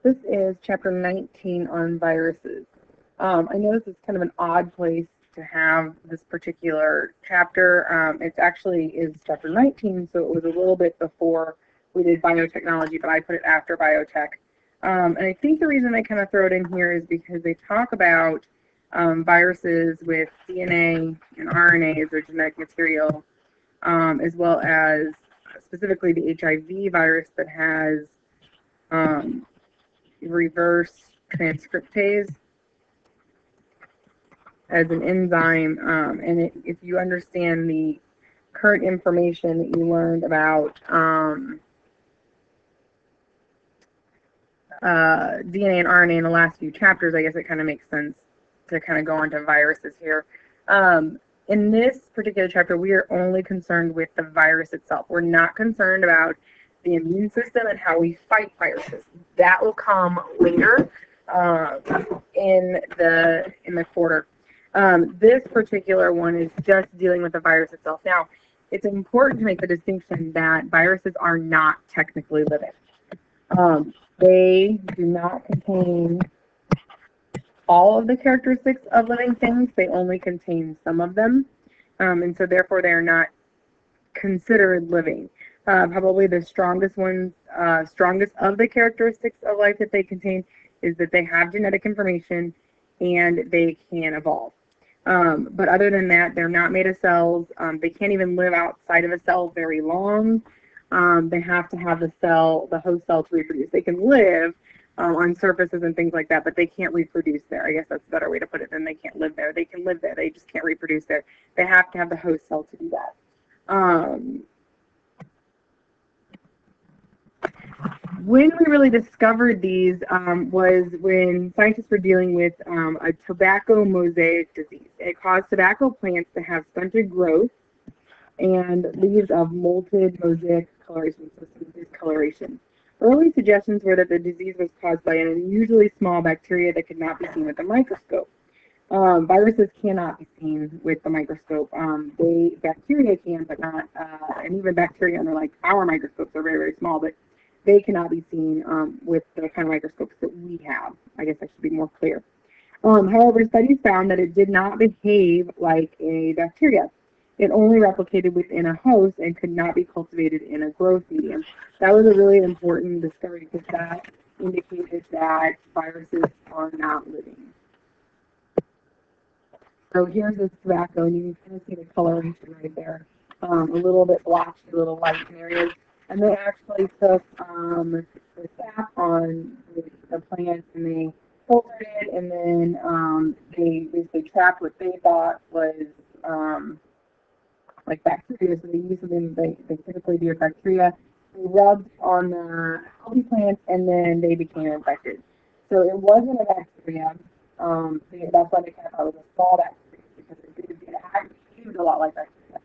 This is chapter 19 on viruses. I know this is kind of an odd place to have this particular chapter. It actually is chapter 19, so it was a little bit before we did biotechnology, but I put it after biotech. And I think the reason I kind of throw it in here is because they talk about viruses with DNA and RNA as their genetic material, as well as specifically the HIV virus that has reverse transcriptase as an enzyme. If you understand the current information that you learned about DNA and RNA in the last few chapters, I guess it kind of makes sense to kind of go on to viruses here. In this particular chapter, we are only concerned with the virus itself. We're not concerned about the immune system and how we fight viruses. That will come later in the quarter. This particular one is just dealing with the virus itself. Now, it's important to make the distinction that viruses are not technically living. They do not contain all of the characteristics of living things. They only contain some of them, and so therefore they are not considered living. Probably the strongest of the characteristics of life that they contain is that they have genetic information and they can evolve. But other than that, they're not made of cells. They can't even live outside of a cell very long. They have to have the host cell to reproduce. They can live on surfaces and things like that, but they can't reproduce there. I guess that's a better way to put it than they can't live there. They can live there. They just can't reproduce there. They have to have the host cell to do that. When we really discovered these was when scientists were dealing with a tobacco mosaic disease. It caused tobacco plants to have stunted growth and leaves of molted mosaic coloration, so some discoloration. Early suggestions were that the disease was caused by an unusually small bacteria that could not be seen with a microscope. Viruses cannot be seen with the microscope. Bacteria can, but not, and even bacteria under like our microscopes are very, very small, but they cannot be seen with the kind of microscopes that we have. I guess I should be more clear. However, studies found that it did not behave like a bacteria. It only replicated within a host and could not be cultivated in a growth medium. That was a really important discovery because that indicated that viruses are not living. So here's this tobacco, and you can kind of see the coloration right there. A little bit blotchy, a little light in areas. And they actually took the sap on the plant and they filtered it, and then they basically trapped what they thought was like bacteria. So they used something they typically do with bacteria. They rubbed on the healthy plants, and then they became infected. So it wasn't a bacteria. That's why they kind of thought it was a small bacteria, because it actually behaved a lot like bacteria,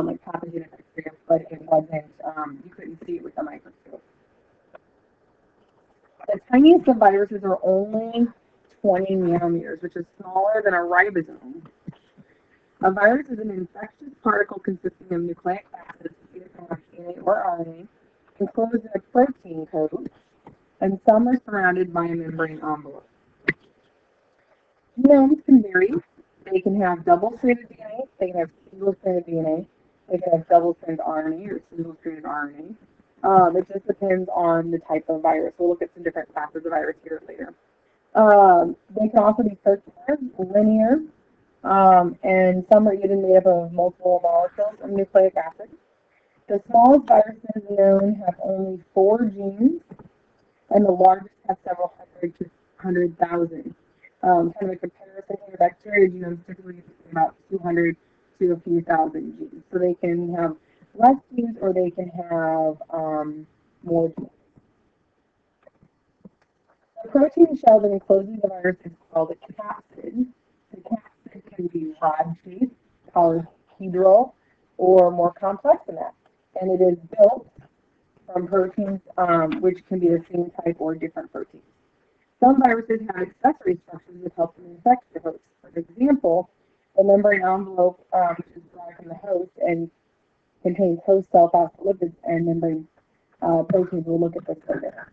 like pathogenic bacteria, but it wasn't. You couldn't see it with a microscope. The tiniest of viruses are only 20 nanometers, which is smaller than a ribosome. A virus is an infectious particle consisting of nucleic acids, either from DNA or RNA, enclosed in a protein coat, and some are surrounded by a membrane envelope. Genomes can vary. They can have double-stranded DNA, they can have single-stranded DNA, they can have double-stranded RNA or single-stranded RNA. It just depends on the type of virus. We'll look at some different classes of virus here later. They can also be circular, linear, and some are even made up of multiple molecules of nucleic acid. The smallest viruses known have only 4 genes, and the largest have several hundred to 100,000. Kind of a comparison here, bacteria genomes typically about 200 to a few thousand genes. So they can have less genes or they can have more genes. The protein shell that encloses the virus is called a capsid. The capsid can be rod-shaped, polyhedral, or more complex than that. And it is built from proteins which can be the same type or different proteins. Some viruses have accessory structures that help them infect the host. For example, the membrane envelope, which is derived from the host and contains host cell phospholipids and membrane proteins. We'll look at this later.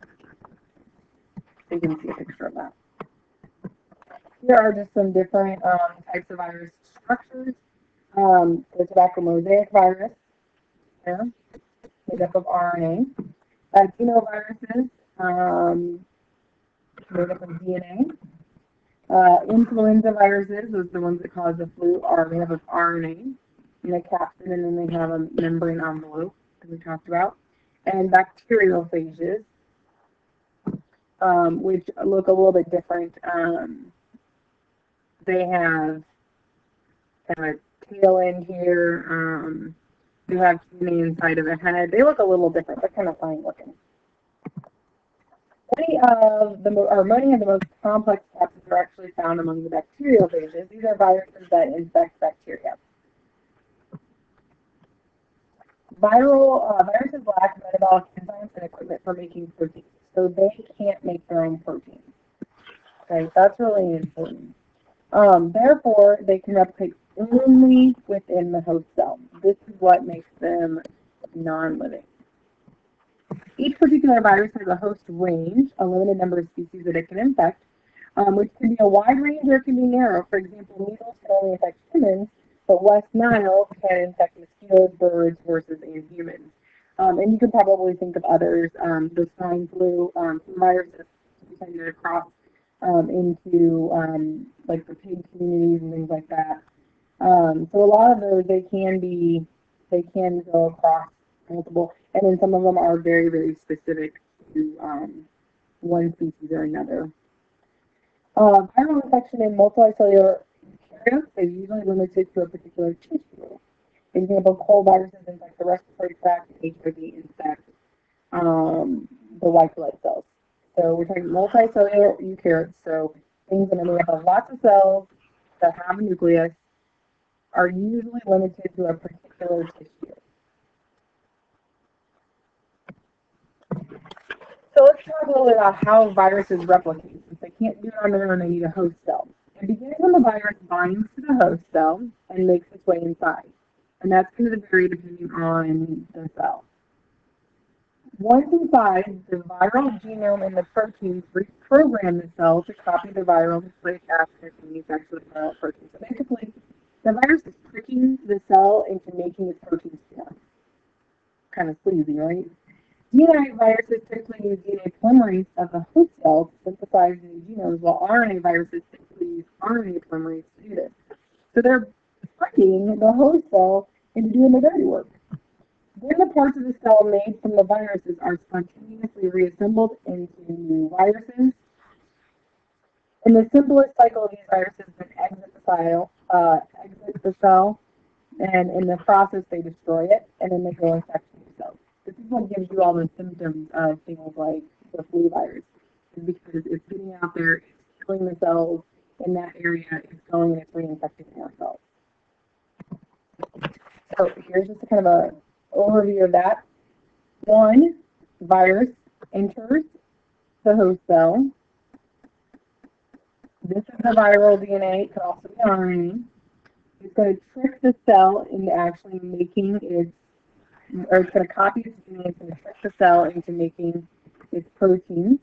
So you can see a picture of that. Here are just some different types of virus structures. The tobacco mosaic virus, here, made up of RNA. Adenoviruses, made up of DNA. Influenza viruses, those are the ones that cause the flu, are made up of RNA in a capsid, and then they have a membrane envelope, that we talked about. And bacteriophages, which look a little bit different. They have kind of a tail end here. They have DNA inside of a head. They look a little different. They're kind of funny looking. Many of the most complex capsids are actually found among the bacteriophages. These are viruses that infect bacteria. Viruses lack metabolic enzymes and equipment for making proteins, so they can't make their own proteins. Okay, that's really important. Therefore, they can replicate only within the host cell. This is what makes them non-living. Each particular virus has a host range, a limited number of species that it can infect, which can be a wide range or it can be narrow. For example, measles can only infect humans, but West Nile can infect mosquitoes, birds, horses, and humans. And you can probably think of others, the swine flu, viruses tend to cross into like the pig communities and things like that. So a lot of those, they can go across multiple, and then some of them are very, very specific to one species or another. Viral infection in multicellular eukaryotes is usually limited to a particular tissue. For example, cold viruses infect the respiratory tract, and HIV infects the white blood cells. So we're talking multicellular eukaryotes, so things that are made up of lots of cells that have a nucleus are usually limited to a particular tissue. So let's talk a little bit about how viruses replicate. Since they can't do it on their own, they need a host cell. It begins when the virus binds to the host cell and makes its way inside. And that's going to vary depending on the cell. Once inside, the viral genome and the proteins reprogram the cell to copy the viral nucleic acid and manufacture the viral protein. So basically, the virus is tricking the cell into making its proteins together. Kind of sleazy, right? DNA viruses typically use DNA polymerase of the host cell to synthesize new genomes, while RNA viruses typically use RNA polymerase to do this. So they're tricking the host cell into doing the dirty work. Then the parts of the cell made from the viruses are spontaneously reassembled into new viruses. In the simplest cycle of these viruses, then exit the cell, and in the process they destroy it, and then they go infect new cells. This is what gives you all the symptoms of things like the flu virus, because it's getting out there, it's killing the cells in that area, it's going and it's reinfecting more cells. So here's just a kind of a overview of that. One virus enters the host cell. This is the viral DNA, it could also be RNA. It's going to trick the cell into actually making its, or it's going to copy its DNA, it's going to trick the cell into making its proteins.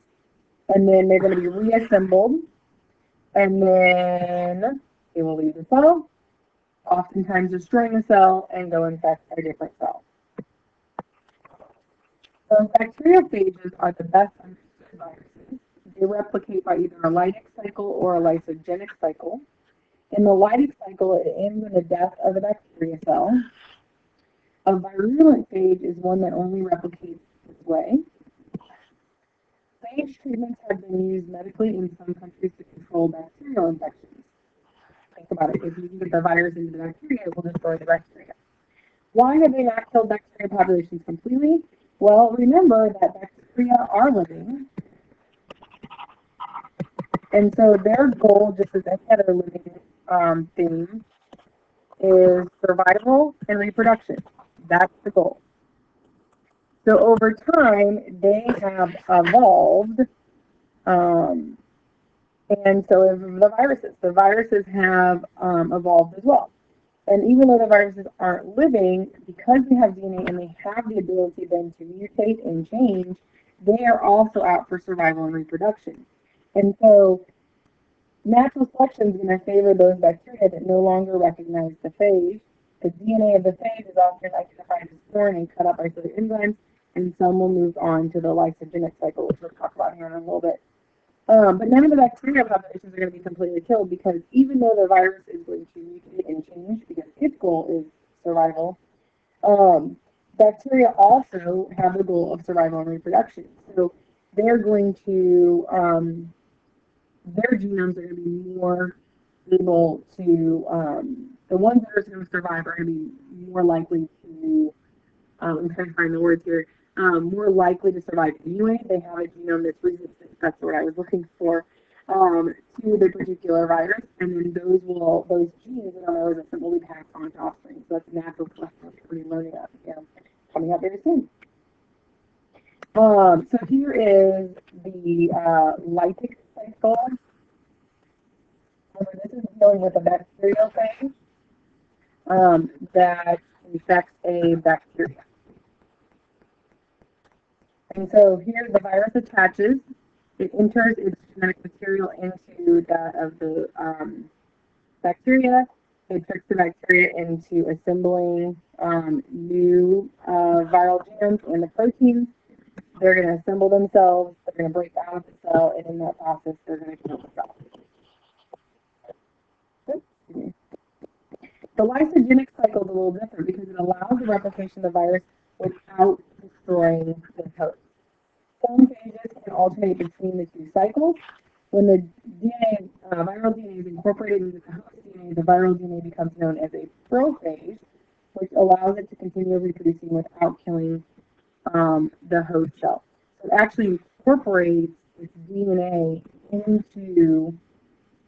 And then they're going to be reassembled. And then it will leave the cell, oftentimes destroying the cell and go infect a different cell. So bacteriophages are the best understood viruses. They replicate by either a lytic cycle or a lysogenic cycle. In the lytic cycle, it ends in the death of the bacteria cell. A virulent phage is one that only replicates this way. Phage treatments have been used medically in some countries to control bacterial infections. Think about it. If you can get the virus into the bacteria, it will destroy the bacteria. Why have they not killed bacteria populations completely? Well, remember that bacteria are living. And so their goal, just as any other living thing, is survival and reproduction. That's the goal. So over time, they have evolved, and so have the viruses have evolved as well. And even though the viruses aren't living, because they have DNA and they have the ability then to mutate and change, they are also out for survival and reproduction. And so natural selection is going to favor those bacteria that no longer recognize the phage. The DNA of the phage is often identified as foreign and cut up by certain enzymes, and some will move on to the lysogenic cycle, which we'll talk about here in a little bit. But none of the bacterial populations are going to be completely killed, because even though the virus is going to mutate and change because its goal is survival, bacteria also have the goal of survival and reproduction. So they're going to, their genomes are going to be more able to, the ones that are going to survive are going to be more likely to, I'm trying to find the words here, more likely to survive anyway. They have a genome that's resistant, that's what I was looking for, to the particular virus, and then those genes that are resistant will be passed on to offspring. So that's natural selection we're learning about here, coming up very soon. So here is the lytic cycle. This is dealing with a bacterial phage that infects a bacteria. And so here the virus attaches, it enters its genetic material into that of the bacteria. It tricks the bacteria into assembling new viral genomes and the proteins. They're going to assemble themselves, they're going to break down of the cell, and in that process, they're going to kill the cell. The lysogenic cycle is a little different because it allows the replication of the virus without destroying the host. Some phages can alternate between the two cycles. When the DNA, viral DNA is incorporated into the host DNA, the viral DNA becomes known as a prophage, which allows it to continue reproducing without killing the host cell. So it actually incorporates its DNA into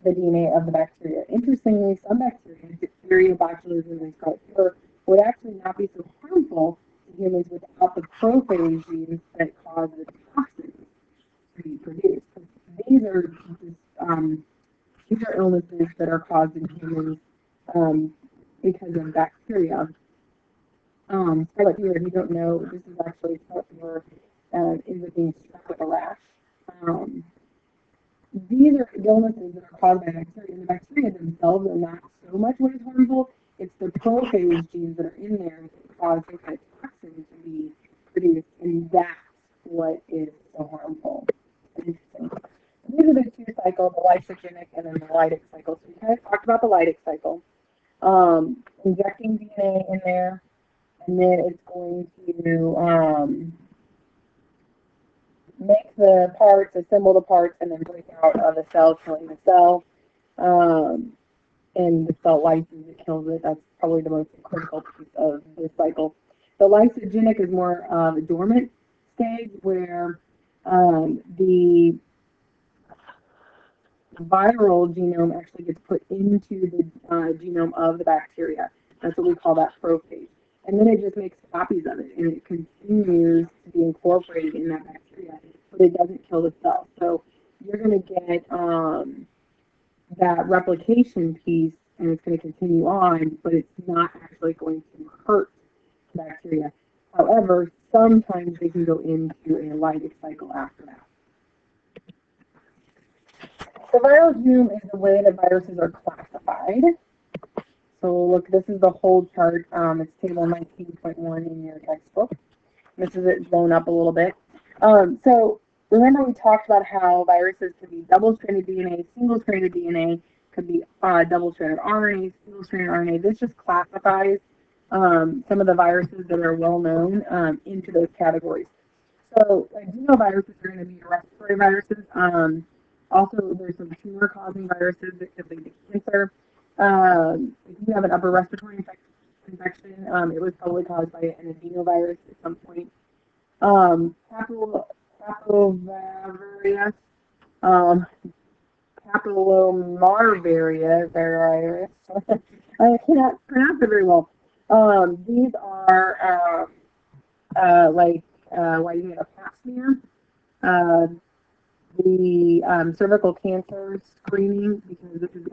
the DNA of the bacteria. Interestingly, some bacteria, Diphtheria, botulism, and scarlet fever, would actually not be so harmful to humans without the prophage genes that cause the toxins to be produced. These are illnesses that are caused in humans because of bacteria. Scarlet fever, if you don't know, this is actually scarlet fever is being struck with a rash. These are illnesses that are caused by bacteria, and the bacteria themselves are not so much what is harmful. It's the prophage genes that are in there that cause some kind of toxin to be produced, and that's what is so harmful. Interesting. These are the two cycles, the lysogenic and then the lytic cycle. So we kind of talked about the lytic cycle. Injecting DNA in there, and then it's going to make the parts, assemble the parts, and then break out of the cell, killing the cell. And the cell lyses, it kills it. That's probably the most critical piece of this cycle. The lysogenic is more of a dormant stage where the viral genome actually gets put into the genome of the bacteria. That's what we call that prophage. And then it just makes copies of it, and it continues to be incorporated in that bacteria, but it doesn't kill the cell. So you're going to get that replication piece, and it's going to continue on, but it's not actually going to hurt the bacteria. However, sometimes they can go into a lytic cycle after that. The viral genome is the way that viruses are classified. So look, this is the whole chart. It's table 19.1 in your textbook. This is it blown up a little bit. So remember we talked about how viruses could be double-stranded DNA, single-stranded DNA, could be double-stranded RNA, single-stranded RNA. This just classifies some of the viruses that are well-known into those categories. So adenoviruses are going to be respiratory viruses. Also, there's some tumor-causing viruses that could lead to cancer. If you have an upper respiratory infection, it was probably caused by an adenovirus at some point. Papillomavirus, papillomavirus virus. I cannot pronounce it very well. These are like why you get a pap smear. The cervical cancer screening, because this is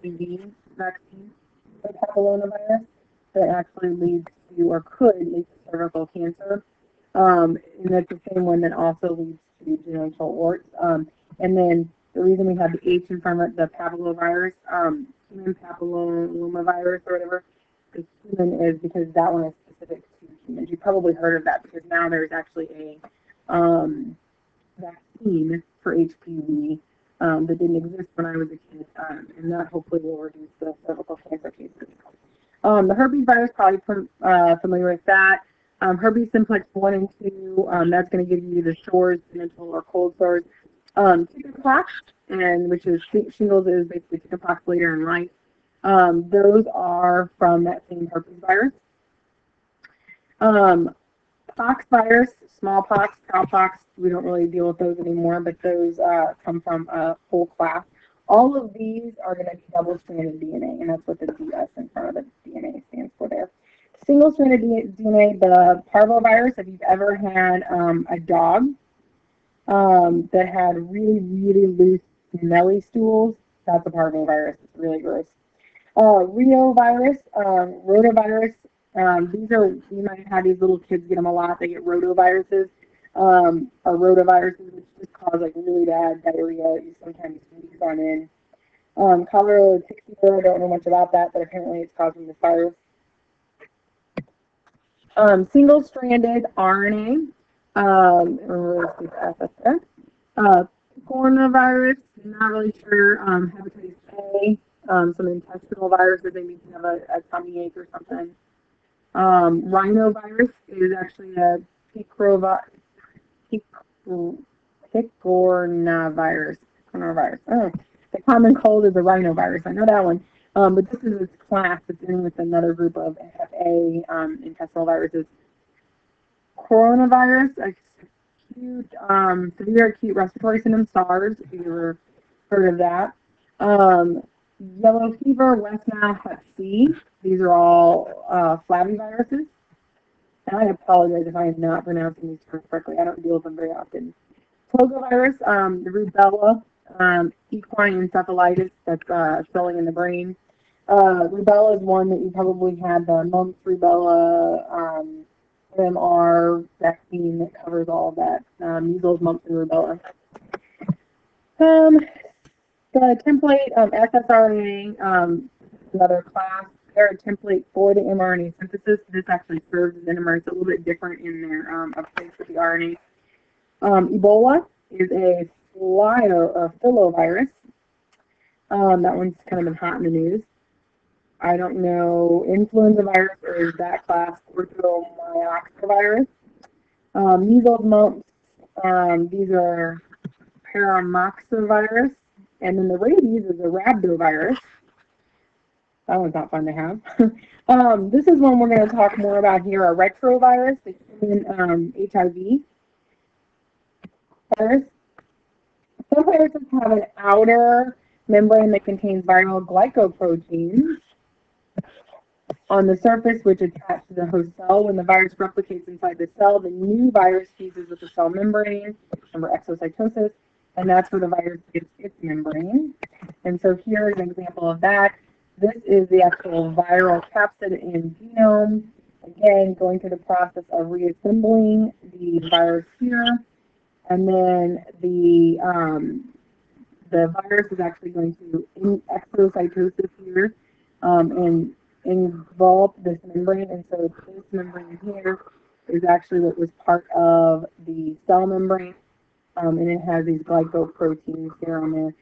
HPV vaccine for papillomavirus that actually leads to or could lead to cervical cancer. And that's the same one that also leads to genital warts. And then the reason we have the H in front of it, the papillovirus, human papillomavirus or whatever, the human is because that one is specific to humans. You probably heard of that because now there's actually a vaccine for HPV that didn't exist when I was a kid, and that hopefully will reduce the cervical cancer cases. The herpes virus, probably familiar with that. Herpes simplex 1 and 2, that's going to give you the shores, genital, or cold sores. Chickenpox, and which is shingles, is basically chickenpox later in life. Those are from that same herpes virus. Pox virus, smallpox, cowpox, we don't really deal with those anymore, but those come from a whole class. All of these are going to be double-stranded DNA, and that's what the DS in front of the DNA stands for there. Single-stranded DNA, the parvovirus, if you've ever had a dog that had really, really loose smelly stools, that's a parvovirus. It's really gross. Reovirus, rotavirus, these are, you might have these little kids get them a lot. They get rotaviruses, or rotaviruses, which just cause like really bad diarrhea. You sometimes sneeze on in. Cholera tick fever, I don't know much about that, but apparently it's causing this virus. Single-stranded RNA, coronavirus, not really sure. Hepatitis A, some intestinal viruses, they may have a tummy ache or something. Rhinovirus is actually a picornavirus. Oh, the common cold is a rhinovirus. I know that one. But this is its class. It's in with another group of FA intestinal viruses. Coronavirus, severe acute respiratory syndrome, SARS, if you've ever heard of that. Yellow fever, West Nile, Hep C. These are all flaviviruses. And I apologize if I am not pronouncing these terms correctly. I don't deal with them very often. Togovirus, the rubella, equine encephalitis, that's swelling in the brain. Rubella is one that you probably had, the mumps, rubella, MMR vaccine that covers all of that, measles, mumps, and rubella. The template, ssRNA, another class, they're a template for the mRNA synthesis. This actually serves as NMR. It's a little bit different in their approach with the RNA. Ebola is a filovirus. That one's kind of been hot in the news. I don't know, influenza virus is that class, orthomyxovirus. Measles, mumps, these are paramoxovirus. And then the rabies is a rhabdovirus. That one's not fun to have. This is one we're going to talk more about here, a retrovirus, the human HIV virus. Some viruses have an outer membrane that contains viral glycoproteins on the surface, which attach to the host cell. When the virus replicates inside the cell, the new virus fuses with the cell membrane, remember exocytosis, and that's where the virus gets its membrane. And so here is an example of that. This is the actual viral capsid and genome. Again, going through the process of reassembling the virus here. And then the virus is actually going to, in exocytosis here, and engulf this membrane. And so this membrane here is actually what was part of the cell membrane. And it has these glycoproteins here on there,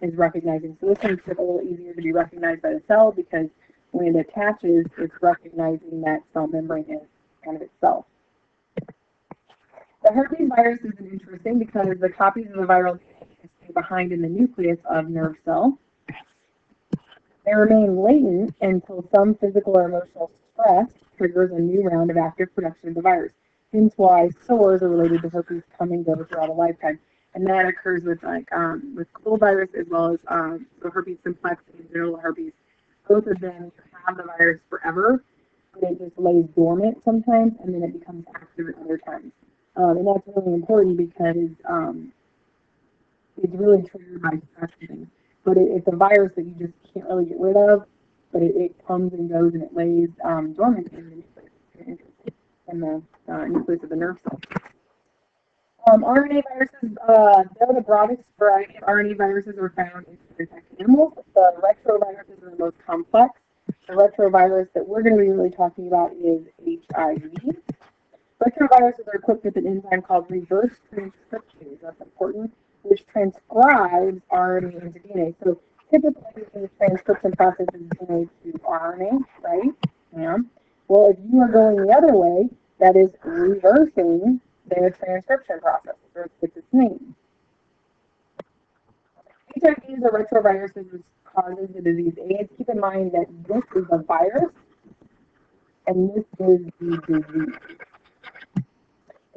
is recognizing. So this makes it a little easier to be recognized by the cell because when it attaches, it's recognizing that cell membrane is kind of itself. The herpes virus is interesting because the copies of the viral DNA stay behind in the nucleus of nerve cell. They remain latent until some physical or emotional stress triggers a new round of active production of the virus. Hence why sores are related to herpes come and go throughout a lifetime. And that occurs with with cold virus as well as the herpes simplex and genital herpes. Both of them have the virus forever, but it just lays dormant sometimes and then it becomes active at other times. And that's really important because it's really triggered by stress and things. But it's a virus that you just can't really get rid of, but it comes and goes and it lays dormant in the nucleus of the nerve cell. RNA viruses, they're the broadest variety of RNA viruses are found in infected animals. The retroviruses are the most complex. The retrovirus that we're going to be really talking about is HIV. Retroviruses are equipped with an enzyme called reverse transcriptase, that's important, which transcribes RNA into DNA. So typically the transcription process is DNA to RNA, right? Yeah. Well, if you are going the other way, that is reversing the transcription process, which its name. HIV is a retrovirus that causes the disease AIDS. Keep in mind that this is a virus and this is the disease.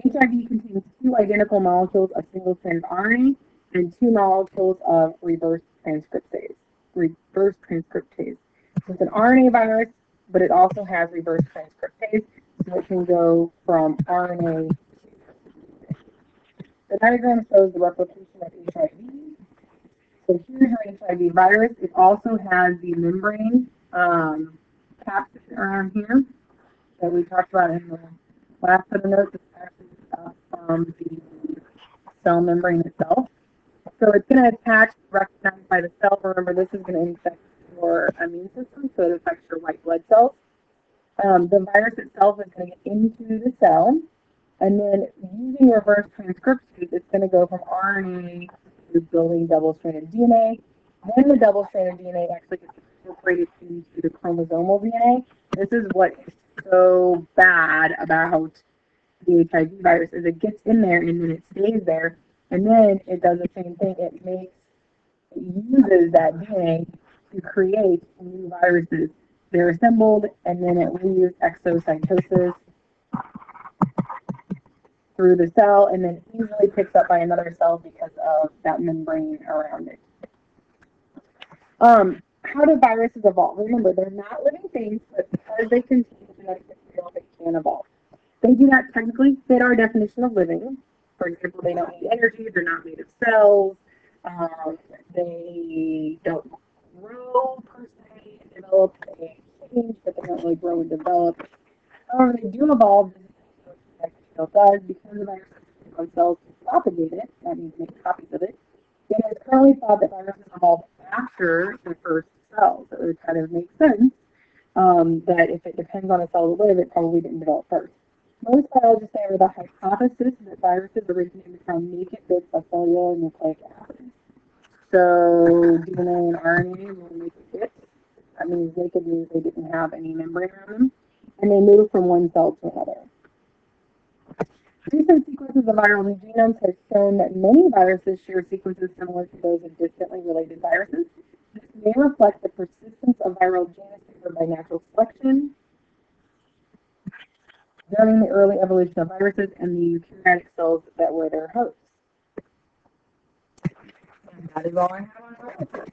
HIV contains two identical molecules of single-stranded RNA and two molecules of reverse transcriptase. So it's an RNA virus, but it also has reverse transcriptase, so it can go from RNA to. The diagram shows the replication of HIV. So here's your HIV virus. It also has the membrane capsid around here that we talked about in the last set of notes. It's actually from the cell membrane itself. So it's going to attach, recognized by the cell. Remember, this is going to infect your immune system, so it affects your white blood cells. The virus itself is going to get into the cell, and then using reverse transcriptase, it's going to go from RNA to building double-stranded DNA. Then the double-stranded DNA actually gets incorporated into the chromosomal DNA. This is what is so bad about the HIV virus, is it gets in there and then it stays there, and then it does the same thing. It uses that DNA to create new viruses. They're assembled, and then it leaves exocytosis through the cell, and then easily picks up by another cell because of that membrane around it. How do viruses evolve? Remember, they're not living things, but because they contain genetic material, they can evolve. They do not technically fit our definition of living. For example, they don't need energy, they're not made of cells, they don't grow per se and develop, they change, but they don't really grow and develop. However, they do evolve, like the cell does, because the viruses on cells to propagate it, that means make copies of it. It is currently thought that viruses evolve after the first cell, so it would kind of make sense that if it depends on a cell to live, it probably didn't develop first. Most biologists favor the hypothesis that viruses originated from naked bits of cellular nucleic acid. So DNA and RNA were naked bits. That means naked means they didn't have any membrane around them, and they moved from one cell to another. Recent sequences of viral genomes have shown that many viruses share sequences similar to those of distantly related viruses. This may reflect the persistence of viral genes favored by natural selection during the early evolution of viruses and the eukaryotic cells that were their hosts. And that is all I have on viruses.